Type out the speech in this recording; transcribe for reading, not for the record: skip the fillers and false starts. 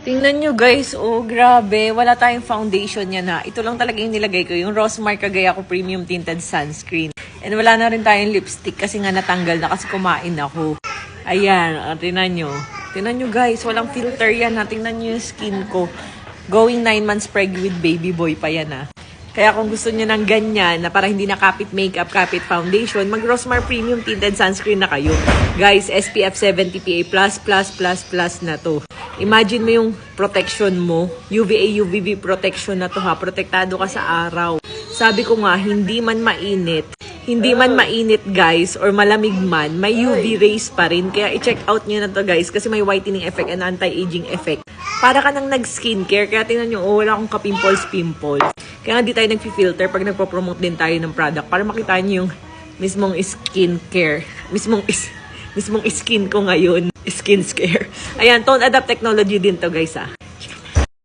Tingnan nyo guys, oh grabe, wala tayong foundation yan ha. Ito lang talaga yung nilagay ko, yung Rosmar Cagayaco Premium Tinted Sunscreen. And wala na rin tayong lipstick kasi nga natanggal na kasi kumain ako. Ayan, tingnan nyo. Tingnan nyo guys, walang filter yan ha. Tingnan nyo yung skin ko. Going 9 months pregnant with baby boy pa yan ha. Kaya kung gusto niyo ng ganyan, na para hindi na kapit makeup, kapit foundation, mag Rosmar Premium Tinted Sunscreen na kayo. Guys, SPF 70 PA++++ na to. Imagine mo yung protection mo, UVA, UVB protection na to ha. Protektado ka sa araw. Sabi ko nga, hindi man mainit guys, or malamig man, may UV rays pa rin. Kaya i-check out nyo na to guys, kasi may whitening effect and anti-aging effect. Para ka nang nag-skincare, kaya tingnan nyo, oh, wala akong ka-pimples. Kaya nga di tayo nag-filter pag nagpo-promote din tayo ng product para makita nyo yung mismong skincare. Mismong skin ko ngayon. Skin scare. Ayan, Tone Adapt technology din to guys ah.